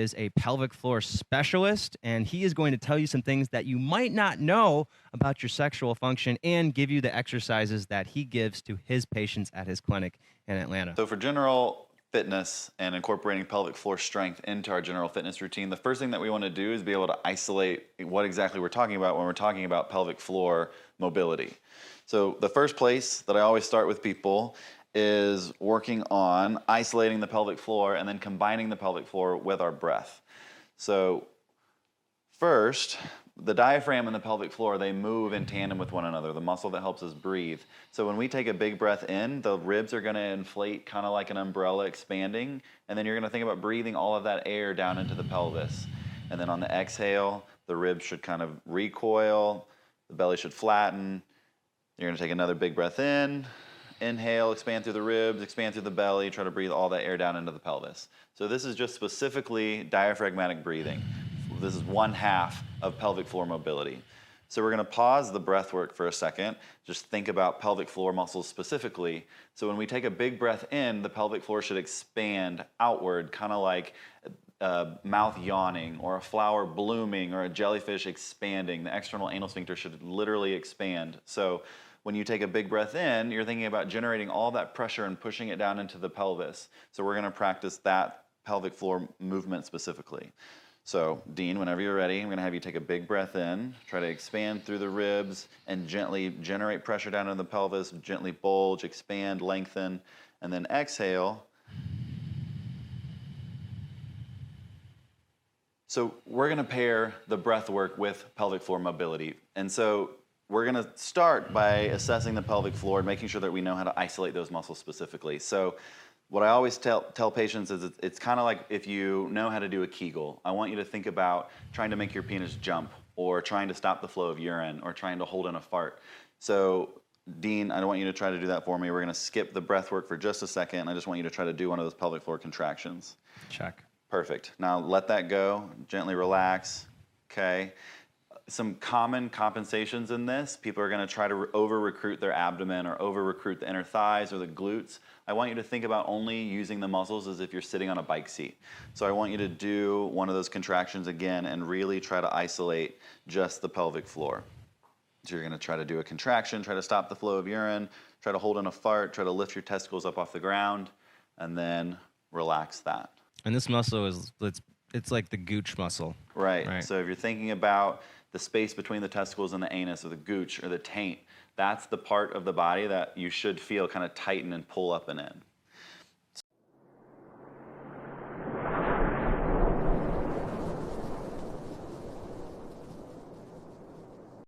is a pelvic floor specialist, and he is going to tell you some things that you might not know about your sexual function and give you the exercises that he gives to his patients at his clinic in Atlanta. So for general fitness and incorporating pelvic floor strength into our general fitness routine, the first thing that we want to do is be able to isolate what exactly we're talking about when we're talking about pelvic floor mobility. So the first place that I always start with people is working on isolating the pelvic floor and then combining the pelvic floor with our breath. So first, the diaphragm and the pelvic floor, they move in tandem with one another, the muscle that helps us breathe. So when we take a big breath in, the ribs are going to inflate kind of like an umbrella expanding, and then you're going to think about breathing all of that air down into the pelvis. And then on the exhale, the ribs should kind of recoil, the belly should flatten. You're going to take another big breath in, inhale, expand through the ribs, expand through the belly, try to breathe all that air down into the pelvis. So this is just specifically diaphragmatic breathing. This is one half of pelvic floor mobility. So we're going to pause the breath work for a second. Just think about pelvic floor muscles specifically. So when we take a big breath in, the pelvic floor should expand outward, kind of like a mouth yawning or a flower blooming or a jellyfish expanding. The external anal sphincter should literally expand. So when you take a big breath in, you're thinking about generating all that pressure and pushing it down into the pelvis. So we're going to practice that pelvic floor movement specifically. So, Dean, whenever you're ready, I'm going to have you take a big breath in, try to expand through the ribs, and gently generate pressure down into the pelvis, gently bulge, expand, lengthen, and then exhale. So we're going to pair the breath work with pelvic floor mobility. And so we're going to start by assessing the pelvic floor and making sure that we know how to isolate those muscles specifically. So what I always tell patients is it's kind of like if you know how to do a Kegel. I want you to think about trying to make your penis jump, or trying to stop the flow of urine, or trying to hold in a fart. So Dean, I don't want you to try to do that for me. We're going to skip the breath work for just a second. I just want you to try to do one of those pelvic floor contractions. Check. Perfect. Now let that go. Gently relax. Okay. Some common compensations in this, people are going to try to over-recruit their abdomen or over-recruit the inner thighs or the glutes. I want you to think about only using the muscles as if you're sitting on a bike seat. So I want you to do one of those contractions again and really try to isolate just the pelvic floor. So you're going to try to do a contraction, try to stop the flow of urine, try to hold in a fart, try to lift your testicles up off the ground, and then relax that. And this muscle it's like the gooch muscle. Right. So if you're thinking about the space between the testicles and the anus, or the gooch or the taint, that's the part of the body that you should feel kind of tighten and pull up and in.